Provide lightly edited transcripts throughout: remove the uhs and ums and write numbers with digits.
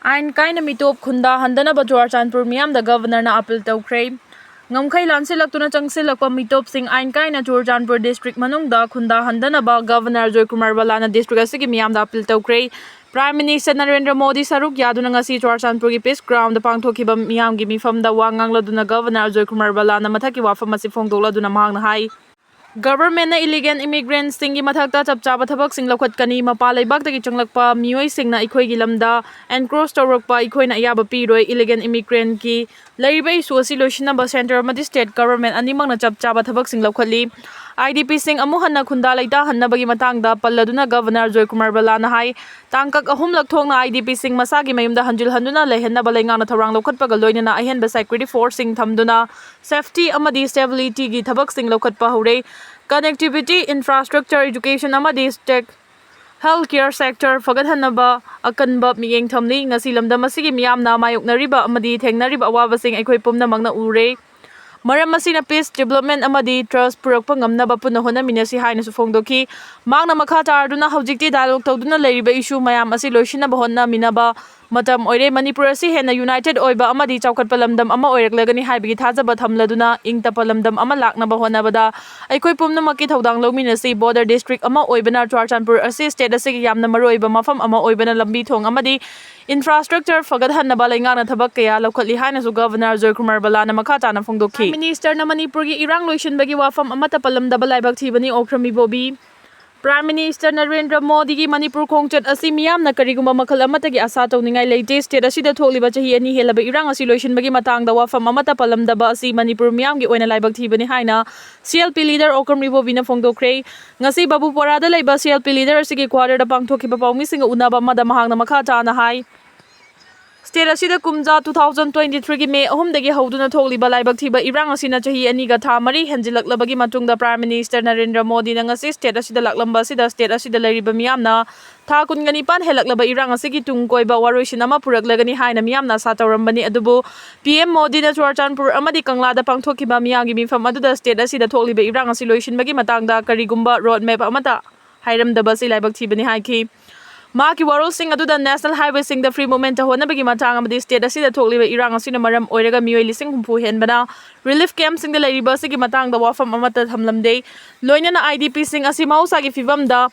Ain kaina mitop khunda handana ba Churachandpur miyam da governor na appeal tawkhre. Ngamkhai lansilaktuna changsilakpa mitop sing ain kaina Churachandpur district manungda khunda handana ba governor Kumar Balana district asigi miyam da appeal tawkhre. Prime Minister Narendra Modi saruk yaduna ngasi Churachandpur gi peace ground da pangthokiba miyam gi mifam da wangangladuna governor Kumar Balana mathaki wafam asi phongdokladuna mahangna hai. Government na illegal immigrants singi mathakta chap chaba thabak sing lokhatkani mapa laibak tagi changlakpa Meeoi singna ikhoi gi lamda encroach tawrakpa ikhoina ayaba piroi illegal immigrant ki laibai isu asi loisinaba center amadi state government animangna chap chaba thabak sing lokhatli. IDP sing amu hanna khunda laita hanna bagi matangda palladuna governor Kumar Balana hai tangkak ahum lakthongna IDP sing masagi mayumda hanjil handuna lehenna balengana tharang lokhatpaga loinana ahenba security force sing thamduna safety amadi stability gi thabak sing lokhatpa hore. Connectivity, infrastructure, education amadi tech healthcare sector fagathanaba akanba miyeng thamni ngasi lamda masigi miyamna mayoknariba amadi thengnariba awabasing aikhoi pumnamangna ure. Maram asina peace development amadi trust purakpa ngamnaba punna honaminasi haina su phongdoki mangna makha tarduna hojikti dialogue tawduna leiriba issue mayam asi loisinaba honna minaba matam oire Manipur asi hena united oiba amadi chawkhatpa lamdam ama oiraklagani haibigi thajaba thamladuna ingtapa lamdam ama laknaba honabada aikoi pumnamaki thodang lominasi border district ama oibana Churachandpur asi state asi yamna maroiba mafam ama oibana lambi thong amadi infrastructure fagathanaba laingana thabak kaya lokhatli haina su governor Kumar Balana makha tana phongdoki. Minister na Manipur gi irang loisinbagi wafam amata palamdaba laibak thibani Ibobi. Prime Minister Narendra Modi gi Manipur khongchat asi miyamna karigumba makhal amatagi asa tawningai leite state asida thokliba chahi ani helaba irang asi loisinbagi matangda wafam amata palamdaba asi Manipur miyam gi oina laibak thibani haina CLP leader Ibobi na phongdokhre. Ngasi babu porada leiba CLP leader asigi quarter da pangthokiba pawmi singa unaba mada mahangna makha chana hai. State asida kumja 2023 gi May 3 dagi hoduna thokliba laibak thiba irang asina chahi ani ga tha mari henjilaklabagi matungda Prime Minister Narendra Modi na ngasi state asida laklamba asida state asida leiriba miyamna tha kungani pan helaklaba irang asigi tungkoiba waroisinama puraklagani haina miyamna sa tawrambani adubu PM Modi na Churachandpur amadi Kangla da pangthokiba miyamgi mifam aduda state asida thokliba irang asi loisinbagi matangda karigumba road map amata hairamdaba si laibak thibani haiki. Maki warol sing aduda national highway sing the free movement ta hona bagi matang amadi state asida thokliba irang asina maram oiraga Meeoi lising humpu henbana relief camp sing the lairiba sigi matang da wafam amata thamlamde loina na IDP sing asi mausa gi fibam da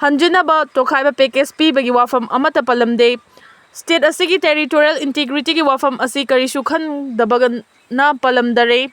hanjina ba tokhaiba package pi bagi wafam amata palamde state asigi territorial integrity gi wafam asi karisu khan dabagan na palamdare.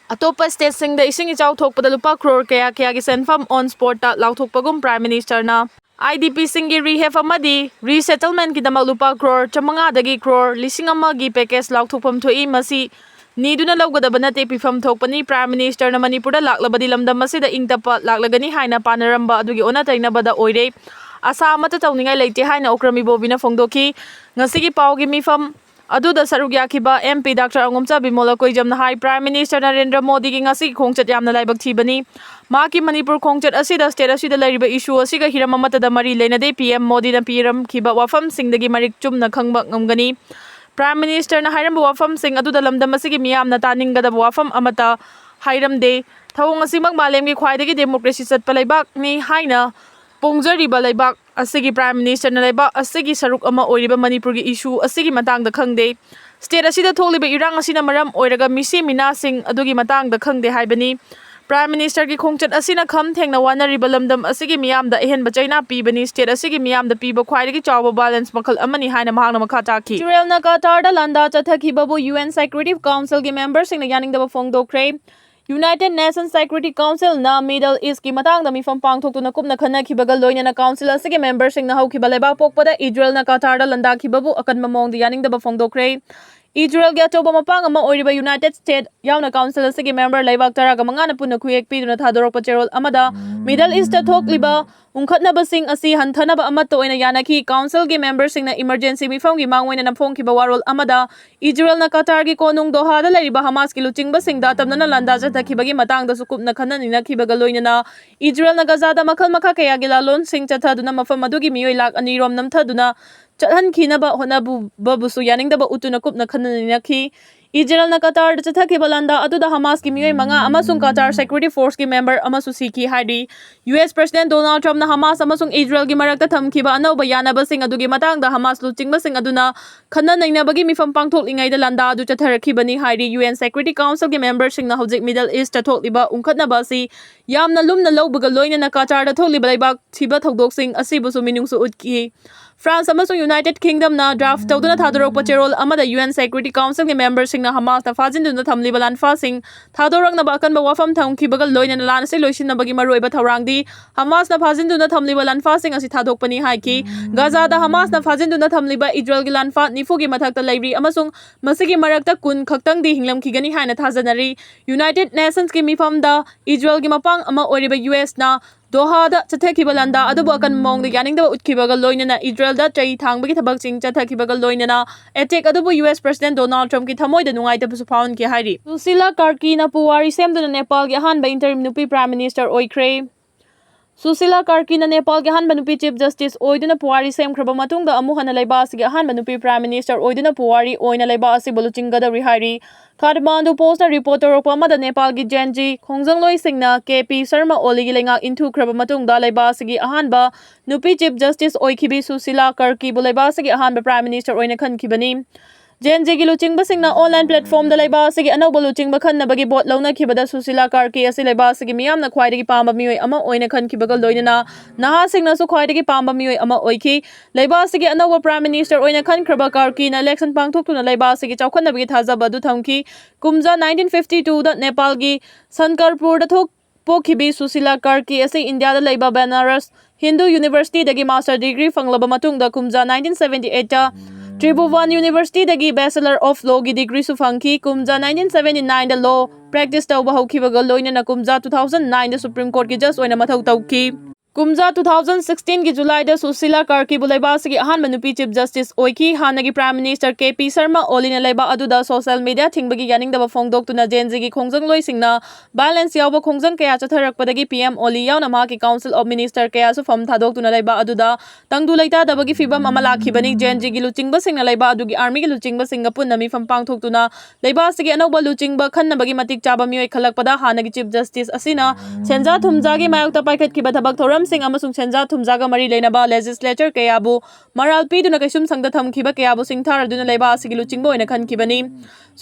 Atopa state sing da ising ichaw thokpada lupa crore kaya gi senfam on spot ta lauthokpagum Prime Minister na IDP singi rehab amadi resettlement ki damak lupa crore chamanga dagi crore lising ama gi package lauthokpam thoi masi niduna lawgadaba nate pifam thokpani Prime Minister na Manipur da laklabadi lamdam masida ingtapa laklagani haina panaramba adugi ona tainabada oire asa amata tawningai leite haina Ibobi na phongdoki ngasigi pawgi mifam aduda saruk yakiba MP Dr. Angomcha Bimola koijamna hai Prime Minister Narendra Modi gi ngasi khongchat yamna laibak thibani maki Manipur khongchat asida state asida lairiba issue asiga hiram amata da mari leinade PM Modi na piram khiba wafam singdagi marik chumna khangba ngamgani. Prime Minister na hairam wafam sing aduda lamdam asigi miyamna taningada wafam amata hairamde thawong asimak malemgi khwaidagi democracy chatpa laibak ni haina pongjariba laibak asigi Prime Minister na laibak asigi saruk ama oiriba Manipur gi issue asigi matang da khangde state asida thokliba irang asina maram oiraga misi mina sing adugi matang da khangde haibani. Prime Minister ki khongchat asina kham thengna wanariba lamdam asigi miyam da ehenba chaina pibani state asigi miyam da piba khwaidagi chawba balance makhal amani haina mahangna makha taki. Israel na Qatar da landa Hatkhibado UN Security Council gi members sing na yaning da phongdokhre. United Nations Security Council na Middle East ki matang da mifam pangthoktuna kupna khana khibaga loina na council asigi members sing na hawkhiba leibak pokpada Israel na Qatar da landa khibabu akan mamong da yaning da phongdokhre. Israel gi atoba mapang ama oiriba United States yauna council asigi member leibak taraga mangana punna khuyek piduna thadorokpa cherol amada Middle East ta thokliba ungkhatnaba sing asi hanthanaba amata oina yanaki council gi members sing na emergency mifam gi mangwaina na phongkhiba warol amada Israel na Qatar gi konung Doha da leiriba Hamas ki luchingba sing da tamna na landa jathakibagi matang da sukupna khanani na khibaga loina na Israel na Gaza da makhal makha kaya gi lalon sing chathaduna mafam adugi Meeoi lak ani rom namthaduna chathan khinaba honabu babusu yaningdaba utuna kupna khanani nakhi Israel na Qatar da chathakhiba landa aduda Hamas ki mioi manga amasung Qatar Security Force ki member amasu siki haidi US President Donald Trump na Hamas amasung Israel ki marakta thamkhiba anauba yanaba sing adugi matangda Hamas luchingba sing aduna khana nainabagi mifam pangthoklingai da landa adu chatharakhibani haidi UN Security Council ki member sing na hojik Middle East ta thokliba ungkhatnaba si yamna lumna lawbaga loina na Qatar da thokliba laibak thiba thodok sing asibu su minungsu utki France amasung United Kingdom na draft tawduna thadorok pacherol amada UN Security Council ki member sing na Hamas na fajinduna thamliba lanfa sing thadorang na bakan ba wafam thamkhibaga loina na lan se loisin na bagi maroiba thawrangdi Hamas na fajinduna thamliba lanfa sing asi thadokpani haiki Gaza da Hamas na fajinduna thamliba Israel gi lanfa nifu gi mathakta leibri amasung masigi marakta kun khaktang di hinglamkhigani haina thajanari United Nations ki mifam da Israel gi mapang ama oriba US na Doha da chathakhiba landa adubu akan mong da yaning da utkhibaga loina na Israel da chai thangbagi thabak sing chathakhibaga loina na attack adubu US President Donald Trump ki thamoi da nungai da pusu faun ki hairi Susila Karki na puwari semduna Nepal gi ahanba interim nupi Prime Minister Oikhre Susila Karki na Nepal gi ahanba nupi Chief Justice oiduna puwari semkhraba matungda amu hana laiba asigi ahanba nupi Prime Minister oiduna puwari oina laiba asi boluchinga da rihairi Hatkhibado Post na reporter okpa amada Nepal gi Genji Khongjang singna KP Sharma Oli gi lenga into khraba matungda laiba asigi ahanba nupi Chief Justice oikhibi Susila Karki bu laiba asigi ahanba Prime Minister oina khankibani Genji gi luchingba singna online platform da laiba asigi anauba luchingba khannabagi bot launa khibada Susila Karki asi laiba asigi miyamna khwaidagi pamba mioi ama oina khankhibaga loinana naha singna su khwaidagi pamba mioi ama oikhi laiba asigi anauba Prime Minister oina khankraba Karki na election pangthoktuna laiba asigi chawkhanabagi thajaba du thamki Kumja 1952 da Nepal gi Sankarpur da thok pokhibi Susila Karki asi India da laiba Banaras Hindu University dagi master degree fanglaba matungda Kumja 1978 da Tribhuvan University dagi Bachelor of Law gi degree su fangki Kumja 1979 da law practice tawba hawkhibaga loina na Kumja 2009 da Supreme Court ki judge oina mathau tawki Kumja 2016 ki July da Susila Karki bu laiba asigi ahanba nupi Chief Justice oikhi hanagi Prime Minister KP Sharma Oli na laiba aduda social media thingbagi yaningdaba phongdoktuna Genji gi khongjang loisingna balance yawba khongjang kaya chatharakpadagi PM Oli yauna ma ki Council of Minister kaya su pham thadoktuna laiba aduda tangdu leita dabagi fibam ama lakhibani Genji gi luchingba singna laiba adugi army gi luchingba singa punna mi pham pangthoktuna laiba asigi anauba luchingba khannabagi matik chaba mioi khalakpada hanagi Chief Justice asina senja thumja gi mayokta paikhatkiba thabak thoram sing amasung senja thumjaga mari leinaba legislature kayabu maral piduna kaisum sangda thamkhiba kayabu singthar aduna laiba asigi luchingba oina khankibani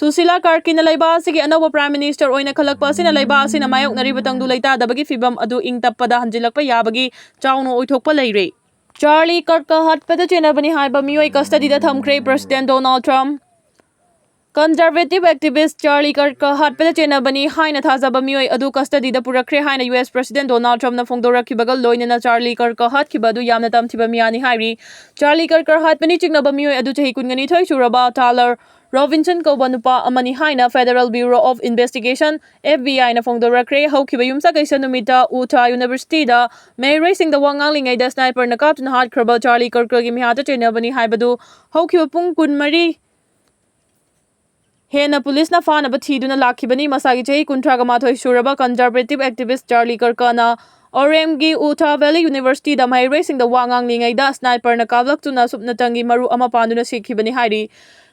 Susila Karki na laiba asigi anauba Prime Minister oina khalakpa asina laiba asina mayok nariba tangdu leita dabagi fibam adu ingtappada hanjilakpa yabagi chawno oithokpa leire Charlie Kirk hatpada chenabani haiba mioi custody da thamkhre President Donald Trump Conservative activist Charlie Kirk hatpada chenabani haina thajaba mioi adu custody da purakre haina US President Donald Trump na phongdorakhibaga loina na Charlie Kirk hatkhibadu yamna tamthiba miyani hairi Charlie Kirk hatpani chingnaba mioi adu chahi kungani thoi suraba Taylor Robinson Kobanupa amani haina Federal Bureau of Investigation FBI na phongdorakre hawkhiba yumsa kaisa numita Utah University da Meeoi sing da wangalingai da sniper na kaptuna hatkhibal Charlie Kirk gi mihata chenabani haibadu hawkhiba pung kunmari Hena police na fana bathiduna lakhibani masagi chahi kuntraga mathoi suraba conservative activist Charlie Kirk na Orem-gi Utah Valley University da Meeoi sing da wangang lingai da sniper na kablak tuna supna tangi maru ama panduna sikhibani hairi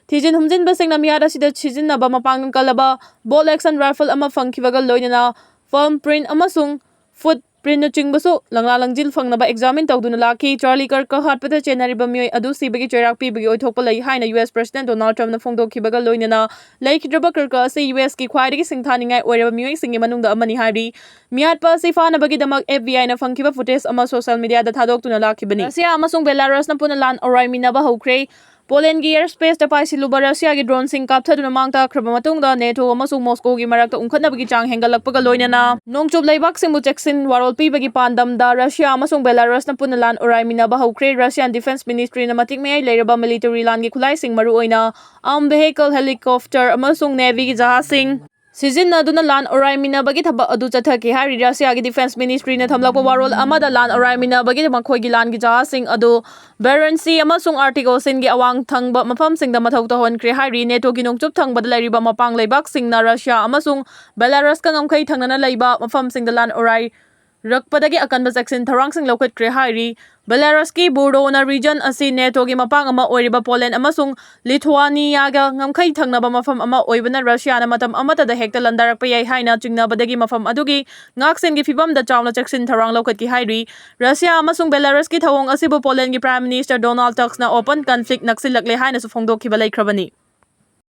Thijin humjin basing na miyada sida chijin na ba mapang kalaba bolt action rifle ama fangkhibaga loina na firm print amasung foot print na chingbasu langla langjil fangnaba examine tawduna lakhi Charlie Kirk hatpada chenariba mioi adu sibagi cherak pibagi oithokpa lai haina US President Donald Trump na phongdokhibaga loina na laikhidraba Kirk ase US ki khwaidagi singthaningai oiraba mioi singi manungda amani hari miyatpa ase fanabagi damak FBI na fangkhiba footage ama social media da thadoktuna lakhibani Russia amasung Belarus na puna lan orai minaba hokre Poland gi airspace da paisiluba Russia gi drone sing kapthaduna mangta khraba matungda NATO amasung Moscow gi marakta ungkhatnabagi chang hengalakpaga loina na nongchup laibak singbu jackson warol pibagi pandam da Russia amasung Belarus na punalan orai minaba hokre Russian Defense Ministry na matik meyai leiraba military land gi khulai sing maru oina armed vehicle helicopter amasung navy gi jahaz sing Sizinaduna lan orai minabagi thaba adu chathaki hari Russia gi Defense Ministry na thamlakpa warol amada lan orai minabagi makhoi gi lan gi jahaz sing adu Barents Sea amasung Arctic Ocean gi awang thangba mafam sing da mathau tahon kre hari NATO gi nongchup thangba da lairiba mapang leibak sing na Russia amasung Belarus ka ngamkhai thangnana leiba mafam sing da lan orai ꯔꯛꯄꯗꯒꯤ ꯑꯀꯟꯕ ꯆꯦꯛꯁꯤꯟ ꯊꯧꯔꯥꯡꯁꯤꯡ ꯂꯧꯈꯠꯈ꯭ꯔꯦ ꯍꯥꯏꯔꯤ꯫ ꯕꯦꯂꯥꯔꯁꯀꯤ ꯕꯨꯔꯗꯣꯅ region ꯑꯁꯤ ꯅꯦꯇꯣꯒꯤ ꯃꯄꯥꯡ ꯑꯃ ꯑꯣꯏꯔꯤꯕ Poland ꯑꯃꯁꯨꯡ ꯂꯤꯊꯨꯑꯥꯅꯤꯌꯥꯒ ꯉꯝꯈꯩ ꯊꯪꯅꯕ ꯃꯐꯝ ꯑꯃ ꯑꯣꯏꯕꯅ ꯔꯁꯤꯌꯥꯅ ꯃꯇꯝ ꯑꯃꯠꯇꯗ ꯍꯦꯛꯇ ꯂꯥꯟꯗꯥꯔꯛꯄ ꯌꯥꯏ ꯍꯥꯏꯅ ꯆꯤꯡꯅꯕꯗꯒꯤ ꯃꯐꯝ ꯑꯗꯨꯒꯤ ꯉꯥꯛꯁꯦꯟꯒꯤ ꯐꯤꯚꯝꯗ ꯆꯥꯎꯅ ꯆꯦꯛꯁꯤꯟ ꯊꯧꯔꯥꯡ ꯂꯧꯈꯠꯈꯤ ꯍꯥꯏꯔꯤ꯫ ꯔꯁꯤꯌꯥ ꯑꯃꯁꯨꯡ ꯕꯦꯂꯥꯔꯁꯀꯤ ꯊꯧꯑꯣꯡ ꯑꯁꯤꯕꯨ ꯄꯣꯂꯦꯟꯒꯤ ꯄ꯭ꯔꯥꯏꯝ ꯃꯤꯅꯤꯁꯇꯔ ꯗꯣꯅꯥꯜꯗ ꯇꯛꯁꯅ ꯑꯣꯄꯟ ꯀꯟꯐ꯭ꯂꯤꯛ ꯅꯛꯁꯤꯜꯂꯛꯂꯦ ꯍꯥꯏꯅꯁꯨ ꯐꯣꯡꯗꯣꯛꯈꯤꯕ ꯂꯩꯈ꯭ꯔꯕꯅꯤ꯫